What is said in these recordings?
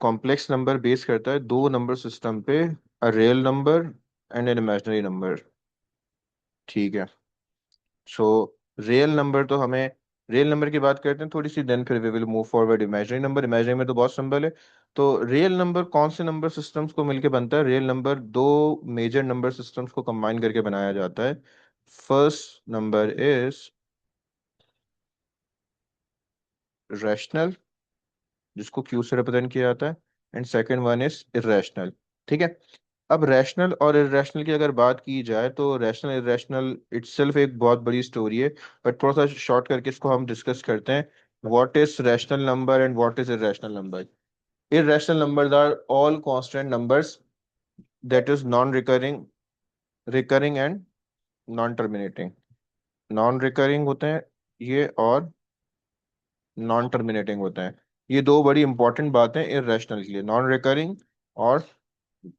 Complex number base करता है दो नंबर सिस्टम पे, a real number and an imaginary number. ठीक है। सो रियल नंबर तो हमें, रियल नंबर की बात करते हैं थोड़ी सी, देन फिर we will move forward imaginary number. Imaginary में तो बहुत सिंपल है। तो रियल नंबर कौन से नंबर सिस्टम्स को मिलके बनता है? रियल नंबर दो मेजर नंबर सिस्टम्स को कंबाइन करके बनाया जाता है। फर्स्ट नंबर इज रैशनल, जिसको क्यू से रिप्रेजेंट किया जाता है, and second one is irrational. ठीक है। अब रैशनल और इरेशनल की अगर बात की जाए तो रैशनल इरेशनल इटसेल्फ एक बहुत बड़ी स्टोरी है, बट थोड़ा सा शॉर्ट करके इसको हम डिस्कस करते हैं। What is rational number and what is irrational number? irrational numbers are all constant numbers that is non recurring, recurring and non terminating। Non recurring होते हैं ये, और नॉन टर्मिनेटिंग होते हैं। ये दो बड़ी इंपॉर्टेंट बातें इरेशनल के लिए, नॉन रिकरिंग और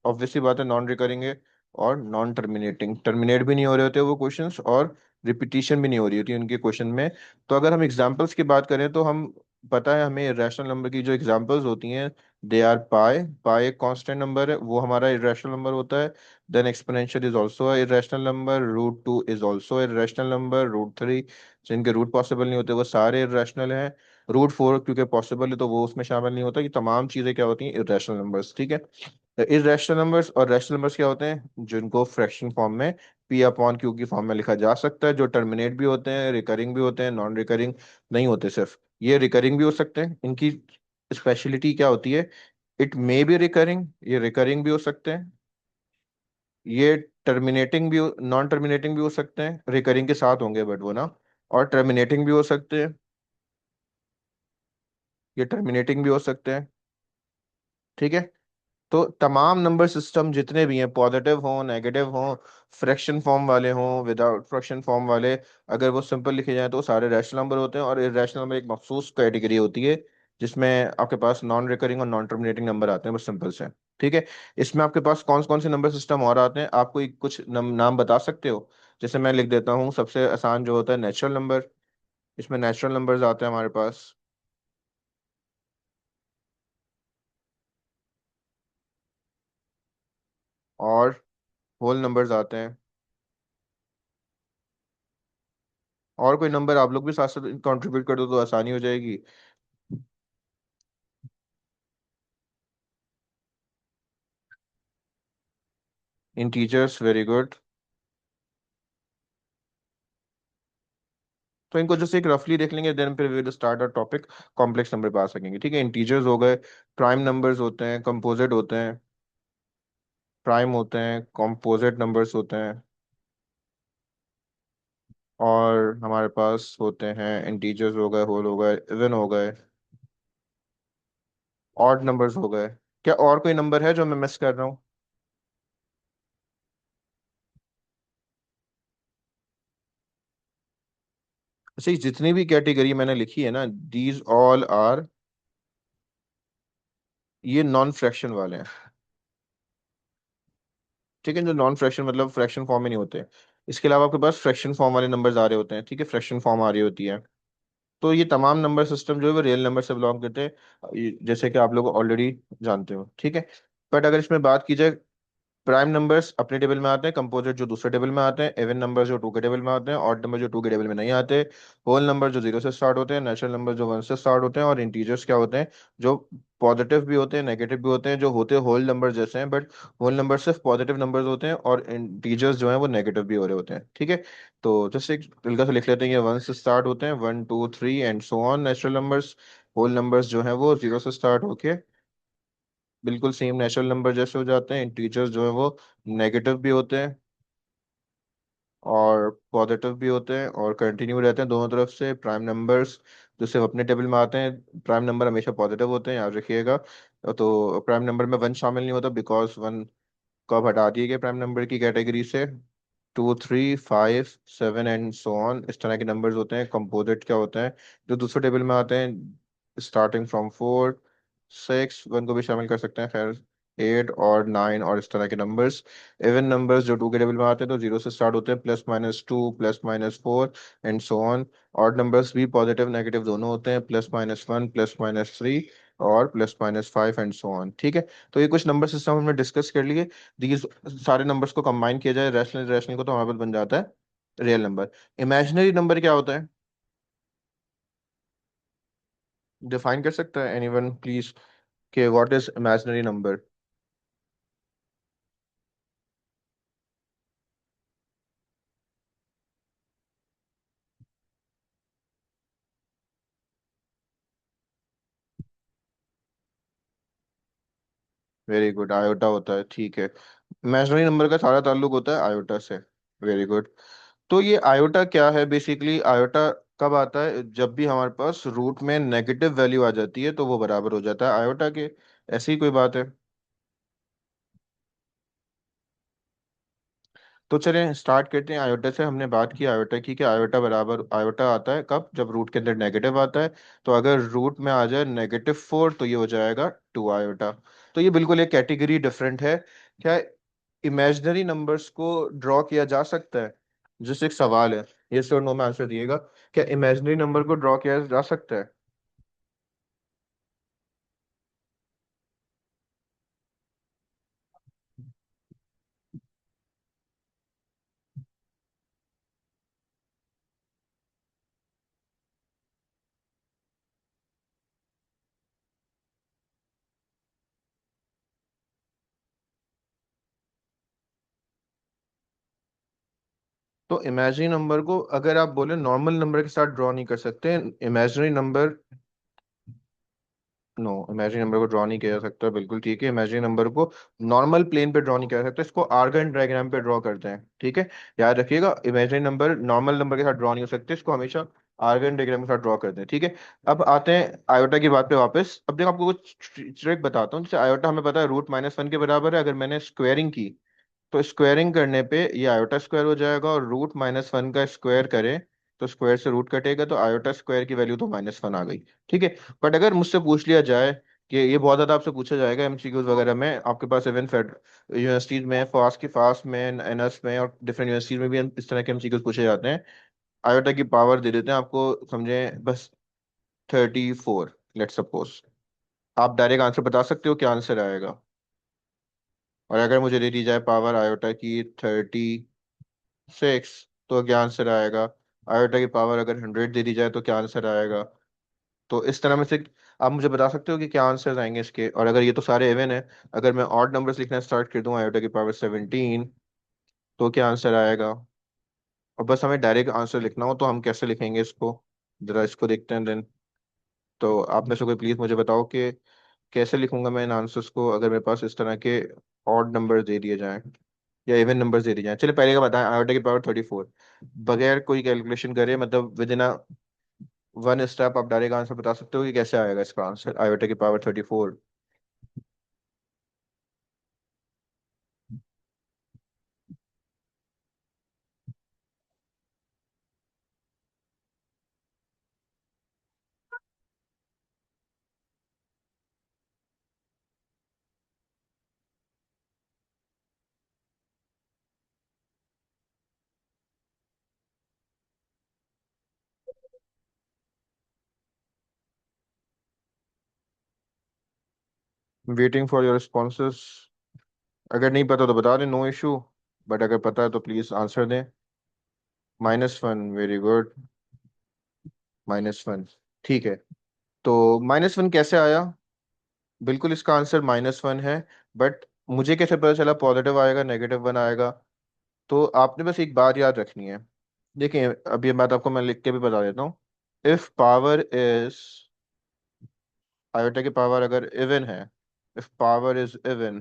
ऑब्वियसली बात है नॉन रिकरिंग है, और नॉन टर्मिनेटिंग, टर्मिनेट भी नहीं हो रहे होते वो क्वेश्चंस, और रिपीटिशन भी नहीं हो रही होती उनके क्वेश्चन में। तो अगर हम एग्जांपल्स की बात करें तो हम, पता है हमें इरेशनल नंबर की जो एग्जांपल्स होती हैं, दे आर पाई। पाई एक कांस्टेंट नंबर है, वो हमारा इरेशनल नंबर होता है। Then exponential is also a irrational number, root two is also irrational number, root three जिनके रूट पॉसिबल नहीं होते वो सारे इरेशनल हैं। रूट फोर क्योंकि पॉसिबल है तो वो उसमें शामिल नहीं होता। ये तमाम चीजें क्या होती हैं? Irrational numbers. ठीक है। इररेशनल नंबर्स और रैशनल नंबर्स क्या होते हैं? जिनको फ्रैक्शन फॉर्म में पी अपॉन क्यू की फॉर्म में लिखा जा सकता है, जो टर्मिनेट भी होते हैं, रिकरिंग भी होते हैं, नॉन रिकरिंग नहीं होते। सिर्फ ये रिकरिंग भी हो सकते हैं। इनकी स्पेशलिटी क्या होती है? इट मे बी रिकरिंग, ये रिकरिंग भी हो सकते हैं। ये टर्मिनेटिंग भी, नॉन टर्मिनेटिंग भी हो सकते हैं, रिकरिंग के साथ होंगे बट वो ना, और टर्मिनेटिंग भी हो सकते हैं, ये टर्मिनेटिंग भी हो सकते हैं। ठीक है। तो तमाम नंबर सिस्टम जितने भी हैं, पॉजिटिव हों नेगेटिव हों, फ्रैक्शन फॉर्म वाले हों विदाउट फ्रैक्शन फॉर्म वाले, अगर वो सिंपल लिखे जाए तो सारे रैशनल नंबर होते हैं। और इरेशनल नंबर एक मखसूस कैटेगरी होती है जिसमें आपके पास नॉन रिकरिंग और नॉन टर्मिनेटिंग नंबर आते हैं, बस सिंपल से। ठीक है। इसमें आपके पास कौन कौन से नंबर सिस्टम और आते हैं? आपको कुछ नाम बता सकते हो? जैसे मैं लिख देता हूँ, सबसे आसान जो होता है नेचुरल नंबर। इसमें नेचुरल नंबर्स आते हैं हमारे पास, और होल नंबर्स आते हैं। और कोई नंबर आप लोग भी साथ साथ कंट्रीब्यूट कर दो तो आसानी हो जाएगी। Integers, very good. तो इनको जैसे एक रफली देख लेंगे, देन फिर will start a topic, complex number पे आ सकेंगे। ठीक है। इंटीजर्स हो गए, प्राइम नंबर्स होते हैं, कंपोजिट होते हैं, प्राइम होते हैं, कंपोजिट नंबर्स होते हैं, और हमारे पास होते हैं इंटीजर्स हो गए, होल हो गए, इवन हो गए, ऑड नंबर्स हो गए। क्या और कोई नंबर है जो मैं मिस कर रहा हूँ? अच्छा, ये जितनी भी कैटेगरी मैंने लिखी है ना, दीज ऑल आर, ये नॉन फ्रैक्शन वाले हैं। ठीक है। जो नॉन फ्रैक्शन मतलब फ्रैक्शन फॉर्म में नहीं होते। इसके अलावा आपके पास फ्रैक्शन फॉर्म वाले नंबर्स आ रहे होते हैं। ठीक है। फ्रैक्शन फॉर्म आ रही होती है। तो ये तमाम नंबर सिस्टम जो है वो रियल नंबर से बिलोंग करते हैं, जैसे कि आप लोग ऑलरेडी जानते हो। ठीक है। बट अगर इसमें बात की जाए, प्राइम नंबर्स अपने टेबल में आते हैं, कंपोजिट जो दूसरे टेबल में आते हैं, इवन नंबर जो टू के टेबल में आते हैं, ऑड नंबर जो टू के टेबल में नहीं आते, होल नंबर जो जीरो से स्टार्ट होते हैं, नेचुरल नंबर जो वन से स्टार्ट होते हैं, और इंटीजर्स क्या होते हैं? जो पॉजिटिव भी होते हैं नेगेटिव भी होते हैं, जो होते हैं होल नंबर जैसे हैं, बट होल नंबर सिर्फ पॉजिटिव नंबर्स होते हैं, और इंटीजर्स जो हैं वो नेगेटिव भी हो रहे होते हैं। ठीक है। तो जैसे एक हल्का सा लिख लेते हैं, ये वन से स्टार्ट होते हैं, one two three and so on natural numbers. Whole numbers जो हैं वो जीरो से स्टार्ट होके बिल्कुल सेम नेचुरल नंबर जैसे हो जाते हैं। इंटीजर्स जो है वो नेगेटिव भी होते हैं और पॉजिटिव भी होते हैं, और कंटिन्यू रहते हैं दोनों तरफ से। प्राइम नंबर्स जो सिर्फ अपने टेबल में आते हैं, प्राइम नंबर हमेशा पॉजिटिव होते हैं, याद रखिएगा। तो प्राइम नंबर में वन शामिल नहीं होता, बिकॉज वन को अब हटा दिए गए प्राइम नंबर की कैटेगरी से। Two three five seven and so on इस तरह के नंबर्स होते हैं। कंपोजिट क्या होते हैं? जो दूसरे टेबल में आते हैं, starting from four, six, one को भी शामिल कर सकते हैं खैर, एट और नाइन और इस तरह के नंबर्स। इवन नंबर्स जो टू के टेबल में आते हैं तो जीरो से स्टार्ट होते हैं, plus minus two, plus minus four and so on. Odd numbers भी पॉजिटिव नेगेटिव दोनों होते हैं, plus minus one, plus minus three, और +-5 एंड सो ऑन। ठीक है, तो ये कुछ नंबर सिस्टम हमने डिस्कस कर लिए। दीज सारे नंबर्स को कंबाइन किया जाए रैशनल रैशनल को, तो हमारे पास बन जाता है रियल नंबर। इमेजिनरी नंबर क्या होता है, डिफाइन कर सकता है एनीवन प्लीज, कि what is imaginary number? Very good, iota होता है, ठीक है। इमेजिनरी नंबर का सारा ताल्लुक होता है आयोटा से। Very good. तो ये आयोटा क्या है बेसिकली? आयोटा कब आता है? जब भी हमारे पास रूट में नेगेटिव वैल्यू आ जाती है तो वो बराबर हो जाता है आयोटा के। ऐसी ही कोई बात है? तो चलें स्टार्ट करते हैं आयोटा से। हमने बात की आयोटा की कि आयोटा बराबर, आयोटा आता है कब? जब रूट के अंदर नेगेटिव आता है। तो अगर रूट में आ जाए -4 तो ये हो जाएगा 2 आयोटा। तो ये बिल्कुल एक कैटेगरी डिफरेंट है। क्या इमेजिनरी नंबर्स को ड्रॉ किया जा सकता है? जस्ट एक सवाल है, ये और नो में आंसर दिएगा। क्या इमेजिनरी नंबर को ड्रॉ किया जा सकता है? तो इमेजिनरी नंबर को अगर आप बोले नॉर्मल नंबर के साथ ड्रॉ नहीं कर सकते, imaginary number, no, imaginary number को ड्रॉ नहीं किया जा सकता, बिल्कुल ठीक है। इमेजिनरी नंबर को नॉर्मल प्लेन पे ड्रॉ नहीं किया जा सकता, इसको आर्गन डायग्राम पे ड्रॉ करते हैं, ठीक है। याद रखिएगा, इमेजिनरी नंबर नॉर्मल नंबर के साथ ड्रॉ नहीं हो सकते, इसको हमेशा आर्गन डायग्राम के साथ ड्रॉ करते हैं, ठीक है। अब आते हैं आयोटा की बात पे वापस। अब देखो, आपको कुछ ट्रिक बताता हूँ। जैसे आयोटा हमें पता है √-1 के बराबर है। अगर मैंने स्क्वेयरिंग की तो स्क्वायरिंग करने पे ये आयोटा स्क्वायर हो जाएगा, और √-1 का स्क्वायर करें तो स्क्वायर से रूट कटेगा, तो आयोटा स्क्वायर की वैल्यू तो -1 आ गई, ठीक है। बट अगर मुझसे पूछ लिया जाए, कि ये बहुत ज्यादा आपसे पूछा जाएगा एमसीक्यूज वगैरह में, आपके पास इवन फेड यूनिवर्सिटीज में, फास्ट में, एनएस में और डिफरेंट यूनिवर्सिटीज में भी इस तरह के एमसीक्यूज पूछे जाते हैं। आयोटा की पावर दे देते हैं आपको, समझे, बस 34, लेट्स सपोज। आप डायरेक्ट आंसर बता सकते हो क्या आंसर आएगा? और अगर मुझे दे दी जाए पावर आयोटा की 36, तो क्या आंसर आएगा? आयोटा की पावर अगर 100 दे दी जाए तो क्या आंसर आएगा? तो इस तरह में से आप मुझे बता सकते हो कि क्या आंसर आएंगे इसके। और अगर ये तो सारे इवन है, अगर मैं ऑड नंबर्स लिखना स्टार्ट कर दूं, आयोटा की पावर 17, तो क्या आंसर आएगा? और बस हमें डायरेक्ट आंसर लिखना हो तो हम कैसे लिखेंगे इसको? जरा इसको देखते हैं देन। तो आप में से कोई प्लीज मुझे बताओ कि कैसे लिखूंगा मैं इन आंसर्स को, अगर मेरे पास इस तरह के ऑड नंबर दे दिए जाएं या इवन नंबर्स दे दिए जाएं। चलिए पहले का बताएं, आयोटा की पावर 34, बगैर कोई कैलकुलेशन करे, मतलब विद इन वन स्टेप आप डायरेक्ट आंसर बता सकते हो कि कैसे आएगा इसका आंसर, आयोटा की power 34? Waiting for your responses. अगर नहीं पता तो बता दें, नो इशू। बट अगर पता है तो प्लीज आंसर दें। -1, वेरी गुड, -1, ठीक है। तो -1 कैसे आया? बिल्कुल इसका आंसर -1 है। बट मुझे कैसे पता चला पॉजिटिव आएगा -1 आएगा? तो आपने बस एक बात याद रखनी है। देखिए, अब ये बात आपको मैं लिख के भी बता देता हूँ। इफ पावर इज, आयोटा की पावर अगर इवन है, इफ पावर इज इवन,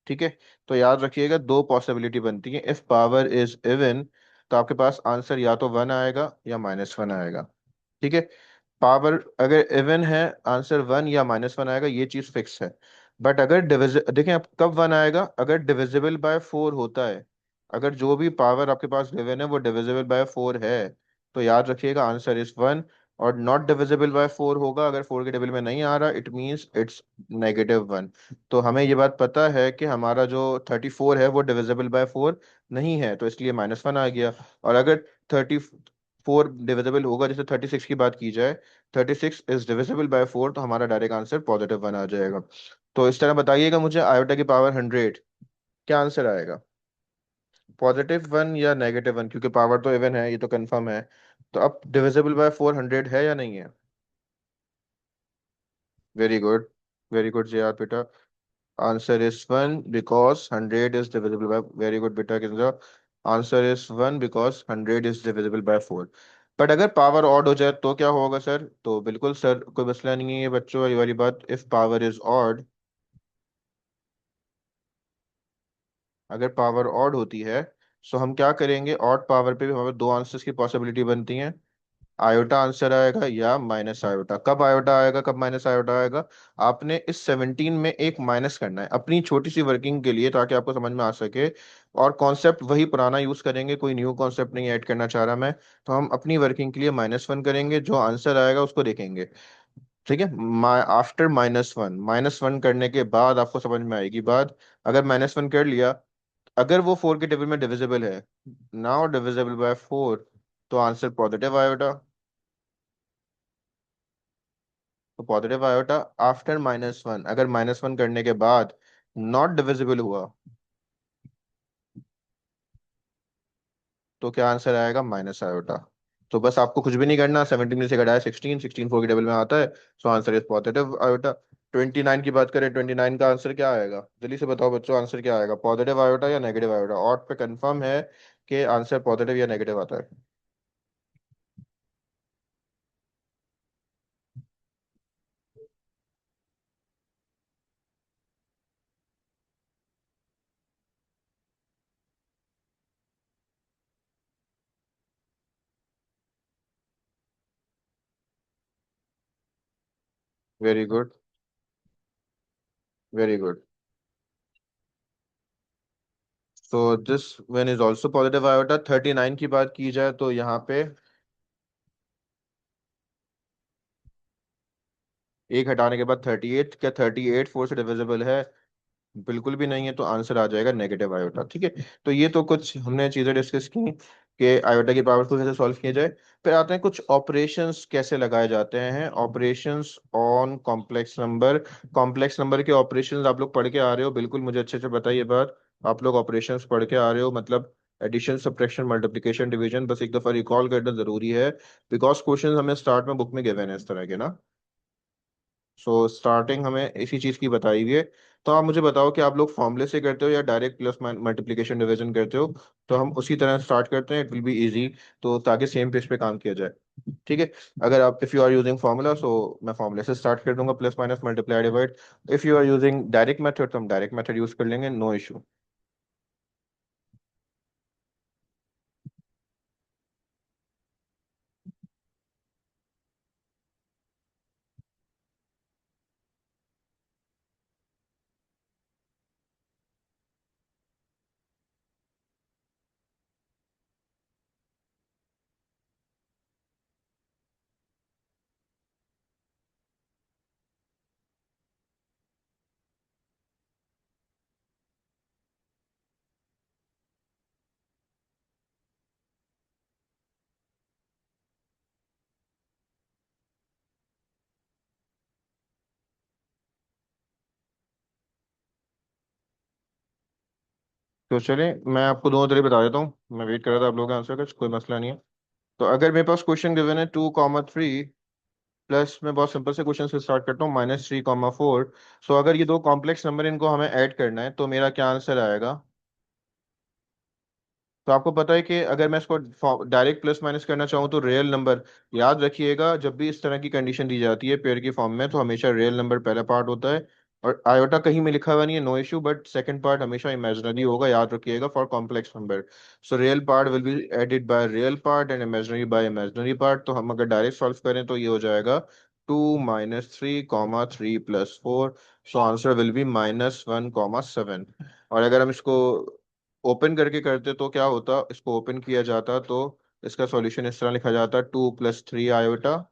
ठीक है, तो याद रखिएगा दो पॉसिबिलिटी बनती है। इफ पावर इज इवन तो आपके पास आंसर या तो 1 आएगा या -1 आएगा, ठीक है। पावर अगर इवन है, आंसर 1 या -1 आएगा, ये चीज फिक्स है। बट अगर डिविज देखें, आप कब 1 आएगा? अगर डिविजिबल बाय 4 होता है। अगर जो भी पावर आपके पास गिवन है वो डिविजिबल बाय 4 है, तो याद रखिएगा आंसर इज 1। और नॉट डिविजिबल बाय 4 होगा, अगर 4 के टेबल में नहीं आ रहा, इट मीन्स इट्स -1। तो हमें ये बात पता है कि हमारा जो 34 है वो डिविजिबल बाय 4 नहीं है, तो इसलिए -1 आ गया। और अगर 30 4 डिविजिबल होगा, जैसे 36 की बात की जाए, 36 इज डिविजिबल बाय 4, तो हमारा डायरेक्ट आंसर +1 आ जाएगा। तो इस तरह बताइएगा मुझे, आयोटा की पावर 100 क्या आंसर आएगा, +1 या -1, क्योंकि पावर तो इवन है, ये तो कंफर्म है। तो अब डिविजिबल बाय 400 है या नहीं है? वेरी गुड, वेरी गुड जी बेटा। Answer is 1 because 100 is divisible by, very good बेटा Kinza. Answer is 1 because 100 is divisible by 4। But अगर पावर ऑड हो जाए तो क्या होगा सर? तो बिल्कुल सर, कोई मसला नहीं है ये बच्चों, ये वाली बात, इफ पावर इज ऑड, अगर पावर ऑड होती है, सो हम क्या करेंगे, ऑड पावर पे भी हमें दो आंसर्स की पॉसिबिलिटी बनती है, आयोटा आंसर आएगा या माइनस आयोटा। कब आयोटा आएगा, कब माइनस आयोटा आएगा? आपने इस 17 में एक माइनस करना है अपनी छोटी सी वर्किंग के लिए, ताकि आपको समझ में आ सके। और कॉन्सेप्ट वही पुराना यूज करेंगे, कोई न्यू कॉन्सेप्ट नहीं ऐड करना चाह रहा मैं। तो हम अपनी वर्किंग के लिए -1 करेंगे, जो आंसर आएगा उसको देखेंगे। ठीक है, आफ्टर -1 करने के बाद आपको समझ में आएगी बात। अगर -1 कर लिया, अगर वो 4 के टेबल में डिविजिबल है, नाउ डिविजिबल बाय 4, तो आंसर पॉजिटिव आएगा। तो पॉजिटिव आयोटा आफ्टर -1, अगर -1 करने के बाद नॉट डिविजिबल हुआ, तो क्या आंसर आएगा, माइनस आयोटा। तो बस आपको कुछ भी नहीं करना, 17 में से घटाया 16, 16 4 के टेबल में आता है, so answer is positive iota. 29 की बात करें, 29 का आंसर क्या आएगा, जल्दी से बताओ बच्चों, आंसर क्या आएगा, पॉजिटिव आयोटा या नेगेटिव आयोटा? ऑट पे कंफर्म है कि आंसर पॉजिटिव या नेगेटिव आता है? Very good, very good. So this one is also positive iota. 39 की बात की जाए तो यहाँ पे एक हटाने के बाद 38, क्या 38 4 से डिविजिबल है? बिल्कुल भी नहीं है, तो आंसर आ जाएगा नेगेटिव आयोटा। ठीक है, तो ये तो कुछ हमने चीजें डिस्कस की कि आयोटा की पावर को कैसे सॉल्व किया जाए। फिर आते हैं कुछ ऑपरेशंस कैसे लगाए जाते हैं, operations on complex number. Complex number के ऑपरेशंस आप लोग पढ़ के आ रहे हो, बिल्कुल मुझे अच्छे से बताइए बात। आप लोग ऑपरेशंस पढ़ के आ रहे हो, मतलब एडिशन, सब्ट्रैक्शन, मल्टीप्लिकेशन, डिवीजन, बस एक दफा रिकॉल करना जरूरी है, बिकॉज क्वेश्चन हमें स्टार्ट में बुक में गिवन है इस तरह के ना। सो स्टार्टिंग हमें इसी चीज की बताई हुई है। तो आप मुझे बताओ कि आप लोग फॉर्मूले से करते हो या डायरेक्ट प्लस मल्टीप्लिकेशन डिवीजन करते हो? तो हम उसी तरह स्टार्ट करते हैं, इट विल बी इजी, तो ताकि सेम पेज पे काम किया जाए। ठीक है, अगर आप, if you are using formula, so मैं फार्मूले से स्टार्ट कर दूंगा, plus minus multiply divide. If you are using direct method, तो हम डायरेक्ट मेथड यूज कर लेंगे, नो इशू। तो चलिए मैं आपको दोनों तरीके बता देता हूँ, मैं वेट कर रहा था आप लोगों के आंसर का, कोई मसला नहीं है। तो अगर मेरे पास क्वेश्चन गिवन है 2,3, प्लस मैं बहुत सिंपल से क्वेश्चन से स्टार्ट करता हूँ, -3,4। सो अगर ये दो कॉम्प्लेक्स नंबर, इनको हमें ऐड करना है, तो मेरा क्या आंसर आएगा? तो आपको पता है कि अगर मैं इसको डायरेक्ट प्लस माइनस करना चाहूँ, तो रियल नंबर, याद रखिएगा जब भी इस तरह की कंडीशन दी जाती है पेयर की फॉर्म में, तो हमेशा रियल नंबर पहला पार्ट होता है। और आयोटा कहीं में लिखा हुआ नहीं है, no issue, but second part हमेशा इमेजिनरी होगा, याद रखिएगा, for complex number. So real part will be added by real part and imaginary by imaginary part. तो हम अगर डायरेक्ट सॉल्व करें तो ये हो जाएगा 2 - 3, 3 + 4। So answer will be -1, 7। और अगर हम इसको ओपन करके करते तो क्या होता, इसको ओपन किया जाता तो इसका सॉल्यूशन इस तरह लिखा जाता, 2 + 3 आयोटा,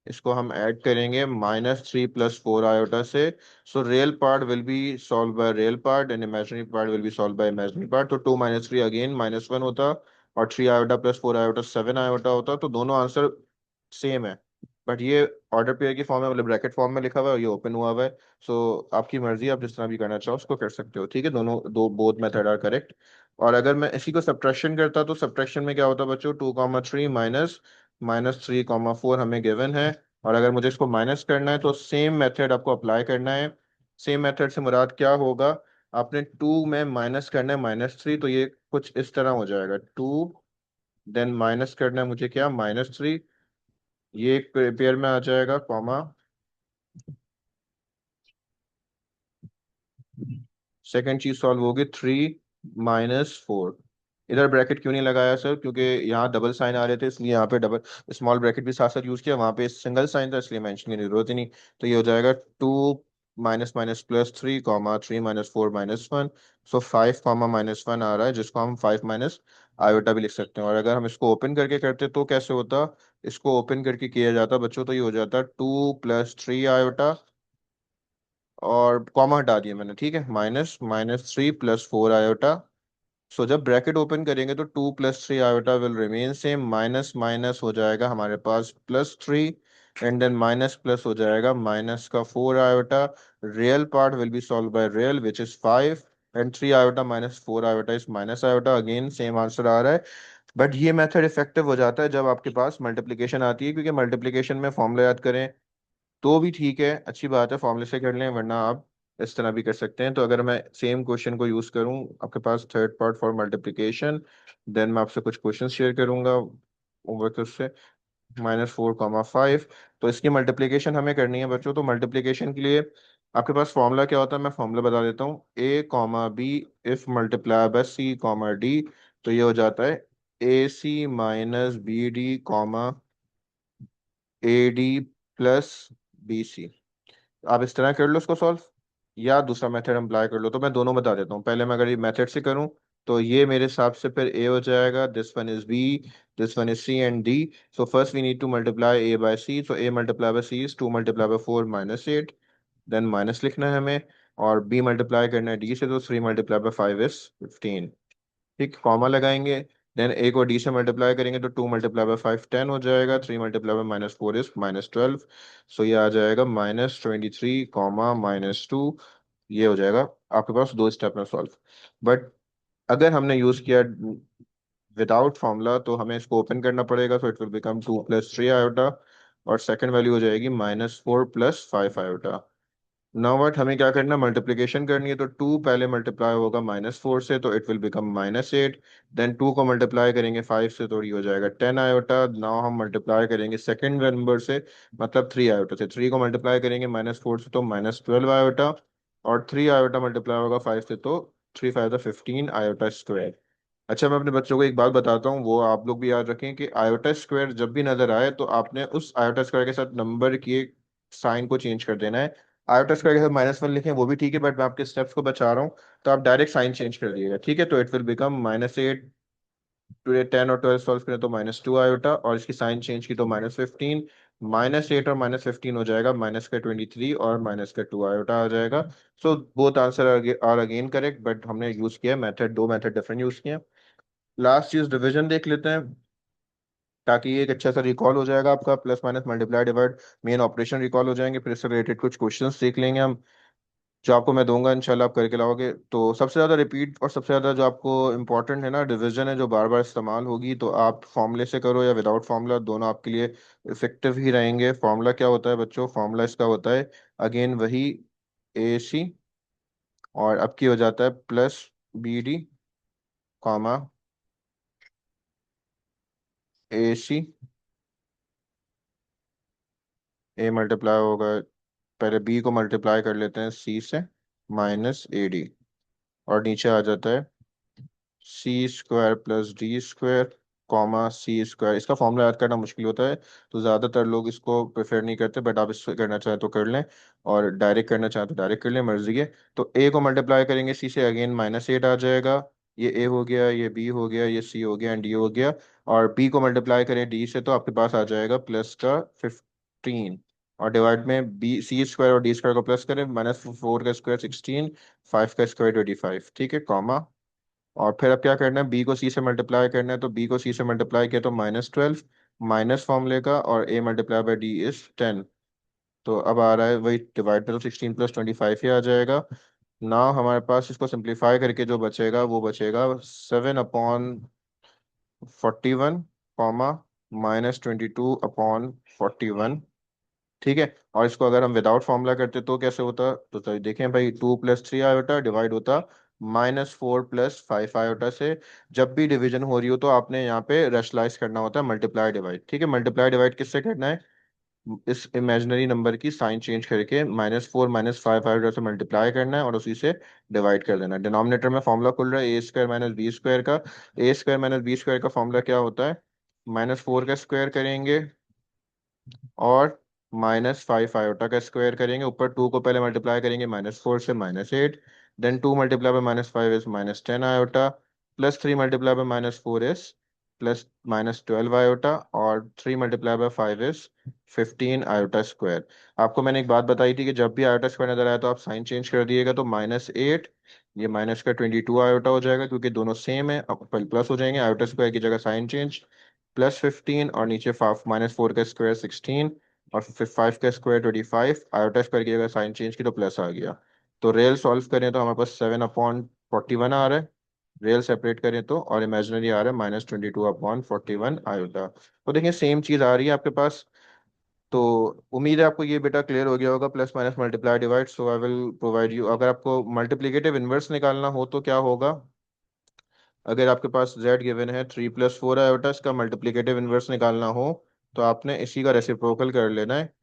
इसको हम ऐड करेंगे -3 + 4 आयोटा से। सो real part will be solved by real part and imaginary part will be solved bye imaginary part. तो 2 - 3 अगेन -1 होता, और 3 आयोटा प्लस 4 आयोटा 7 आयोटा होता, तो दोनों आंसर सेम है। बट ये ऑर्डर पेयर की फॉर्म है, मतलब ब्रैकेट फॉर्म में लिखा हुआ है और ये ओपन हुआ हुआ है। सो आपकी मर्जी, आप जिस तरह भी करना चाहो उसको कर सकते हो, ठीक है। दोनों दो बोथ मेथड आर करेक्ट। और अगर मैं इसी को सब्ट्रैक्शन करता तो सब्ट्रैक्शन में क्या होता बच्चों, 2,3 माइनस माइनस 3,4 हमें गिवन है। और अगर मुझे इसको माइनस करना है तो सेम मेथड आपको अप्लाई करना है। सेम मेथड से मुराद क्या होगा, आपने 2 में माइनस करना है -3, तो ये कुछ इस तरह हो जाएगा, 2 देन माइनस करना है मुझे क्या, -3, ये एक पेयर में आ जाएगा, कॉमा। सेकंड चीज सॉल्व होगी, 3 - 4। इधर ब्रैकेट क्यों नहीं लगाया सर, क्योंकि यहाँ डबल साइन आ रहे थे, इसलिए यहाँ पे डबल स्मॉल ब्रैकेट भी साथ साथ यूज किया, वहाँ पे सिंगल साइन था इसलिए मेंशन की जरूरत ही नहीं। तो ये हो जाएगा 2 माइनस माइनस +3, कॉमा 3 - 4 - 1। सो 5, -1 आ रहा है, जिसको हम 5 माइनस आयोटा भी लिख सकते हैं। और अगर हम इसको ओपन करके करते तो कैसे होता, इसको ओपन करके किया जाता बच्चों, तो ये हो जाता 2 + 3 आयोटा, और कॉमा हटा दिया मैंने, ठीक है, माइनस -3 + 4 आयोटा। सो जब ब्रैकेट ओपन करेंगे तो 2 + 3 iota will remain same, minus minus हो जाएगा हमारे पास +3, एंड देन माइनस प्लस हो जाएगा माइनस का 4 iota. Real part will be solved by real which is 5, and 3 iota minus 4 iota is -iota. Again same answer आ रहा है। बट ये मेथड इफेक्टिव हो जाता है जब आपके पास मल्टीप्लिकेशन आती है, क्योंकि मल्टीप्लिकेशन में फॉर्मूला याद करें तो भी ठीक है, अच्छी बात है, फॉर्मूले से कर लें, वरना आप इस तरह भी कर सकते हैं। तो अगर मैं सेम क्वेश्चन को यूज करूं, आपके पास third part for multiplication, then मैं आपसे कुछ क्वेश्चन शेयर करूंगा होमवर्क उससे, -4, 5। तो इसकी मल्टीप्लिकेशन हमें करनी है बच्चों। तो मल्टीप्लिकेशन के लिए आपके पास फॉर्मूला क्या होता है, मैं फॉर्मूला बता देता हूँ, A, B if multiply by C, D, तो ये हो जाता है AC - BD, AD + BC। आप इस तरह कर लो उसको सॉल्व, या दूसरा मेथड अप्लाई कर लो। तो मैं दोनों बता देता हूँ। पहले मैं अगर ये मेथड से करूँ तो ये मेरे हिसाब से फिर ए हो जाएगा, this one is B, this one is C and D. So first we need to multiply A by C, so A × C is 2 × 4 -8, then minus लिखना है हमें। और बी मल्टीप्लाई करना है डी से, तो 3 × 5 इज 15, ठीक, कॉमा लगाएंगे। देन ए को डी से मल्टीप्लाई करेंगे तो 2 × 5 10 हो जाएगा, 3 × 4 इज -12। सो ये आ जाएगा -23, -2। ये हो जाएगा आपके पास दो स्टेप में सॉल्व। बट अगर हमने यूज किया विदाउट फॉर्मूला तो हमें इसको ओपन करना पड़ेगा, so it will become 2 + 3 iota, और सेकंड वैल्यू हो जाएगी -4 + 5 आयोटा। नाउ व्हाट, हमें क्या करना है, मल्टीप्लिकेशन करनी है। तो 2 पहले मल्टीप्लाई होगा -4 से, तो इट विल बिकम -8। देन 2 को मल्टीप्लाई करेंगे 5 से, तो ये हो जाएगा 10 आयोटा। नाउ हम मल्टीप्लाई करेंगे सेकंड नंबर से, मतलब 3 आयोटा से। 3 को मल्टीप्लाई करेंगे -4 से, तो -12 आयोटा। और 3 आयोटा मल्टीप्लाई होगा 5 से, तो 3 × 5 = 15 आयोटा स्क्वायर। अच्छा, मैं अपने बच्चों को एक बात बताता हूँ, वो आप लोग भी याद रखें कि आयोटा स्क्वायर जब भी नजर आए तो आपने उस आयोटा स्क्वायर के साथ नंबर के साइन को चेंज कर देना है। आयोटा स्क्वायर के साथ -1 लिखें वो भी ठीक है, बट मैं आपके स्टेप्स को बचा रहा हूँ, तो आप डायरेक्ट साइन चेंज कर दिएगा, ठीक है। तो इट विल बिकम -8, टू 10 और 12 सॉल्व करें तो -2 आयोटा, और इसकी साइन चेंज की तो -15। -8 और -15 हो जाएगा, माइनस का 23 और माइनस का 2 आयोटा आ जाएगा। So both answer are again correct, but हमने यूज किया मेथड, दो मेथड डिफरेंट यूज किए। लास्ट चीज डिवीजन देख लेते हैं, ताकि ये एक अच्छा सा रिकॉल हो जाएगा आपका, plus minus multiply divide main operation recall हो जाएंगे। फिर इससे रिलेटेड कुछ क्वेश्चंस देख लेंगे हम, जो आपको मैं दूंगा, इंशाल्लाह आप करके लाओगे। तो सबसे ज़्यादा रिपीट और सबसे ज़्यादा जो आपको इंपॉर्टेंट है ना, डिवीजन है, जो बार बार इस्तेमाल होगी, तो आप फॉर्मूले से करो या विदाउट फार्मूला, दोनों आपके लिए इफेक्टिव ही रहेंगे। फार्मूला क्या होता है बच्चों, फार्मूला इसका होता है अगेन वही, AC, और अब की हो जाता है +BD, comma AC। A multiply होगा, पहले B को मल्टीप्लाई कर लेते हैं C से, -AD, और नीचे आ जाता है C² + D², C²। इसका फॉर्मूला याद करना मुश्किल होता है, तो ज़्यादातर लोग इसको प्रेफर नहीं करते, बट आप इससे करना चाहें तो कर लें, और डायरेक्ट करना चाहें तो डायरेक्ट कर लें, मर्जी है। तो A को मल्टीप्लाई करेंगे C से, अगेन -8 आ जाएगा। ये A हो गया, ये B हो गया, ये C हो गया एंड D हो गया। और B को मल्टीप्लाई करें D से, तो आपके पास आ जाएगा प्लस का 15, और डिवाइड में C² और D² को प्लस करें, -4 का स्क्वायर 16, 5 का स्क्वायर 25, ठीक है, कॉमा और फिर अब क्या करना है, बी को सी से मल्टीप्लाई करना है, तो बी को सी से मल्टीप्लाई किया तो -12 माइनस फॉर्मूले का, और A multiply by D is 10। तो अब आ रहा है वही, डिवाइड करो 16 + 25 ही आ जाएगा। नाउ हमारे पास इसको सिंप्लीफाई करके जो बचेगा वो बचेगा 7/41, कॉमा -22/41। ठीक है। और इसको अगर हम विदाउट फॉर्मूला करते तो कैसे होता, तो देखें भाई, 2 + 3 आयोटा डिवाइड होता -4 + 5 आयोटा से। जब भी डिवीजन हो रही हो तो आपने यहाँ पे रेशनलाइज करना होता है मल्टीप्लाई डिवाइड। ठीक है, मल्टीप्लाई डिवाइड किससे करना है, इस इमेजिनरी नंबर की साइन चेंज करके -4 -5 से मल्टीप्लाई करना है और उसी से डिवाइड कर देना है। डिनोमिनेटर में फॉर्मूला खुल रहा है a² - b² का। a² - b² का फॉर्मूला क्या होता है, -4 का स्क्वायर करेंगे और -5 आयोटा का स्क्वायर करेंगे, ऊपर 2 को पहले मल्टीप्लाई करेंगे -4 से -8, then 2 multiply by -5 is -10 iota, +3 multiply by -4 is plus -12 iota, और 3 multiply by 5 is 15 iota square. आपको मैंने एक बात बताई थी कि जब भी आयोटा स्क्वायर नजर आए तो आप साइन चेंज कर दिएगा, तो -8 ये माइनस का 22 आयोटा हो जाएगा, क्योंकि दोनों सेम है, अब प्लस हो जाएंगे, आयोटा स्क्वायर की जगह साइन चेंज, +15, और नीचे -4 का स्क्वायर 16, और फिर 5 का स्क्वायर 25, आयोटा स्क्वायर की जगह साइन चेंज की तो प्लस आ गया। तो रियल सॉल्व करें तो हमारे पास 7/41 आ रहा है, रियल सेपरेट करें तो, और इमेजिनरी आ रहा है -22/41 आयोटा। तो देखिए सेम चीज़ आ रही है आपके पास। तो उम्मीद है आपको ये बेटा क्लियर हो गया होगा, plus minus multiply divide. So I will provide you, अगर आपको मल्टीप्लिकेटिव इनवर्स निकालना हो तो क्या होगा, अगर आपके पास z गिवन है 3 + 4 आयोटा, इसका मल्टीप्लिकेटिव इनवर्स निकालना हो तो आपने इसी का रेसिप्रोकल कर लेना है,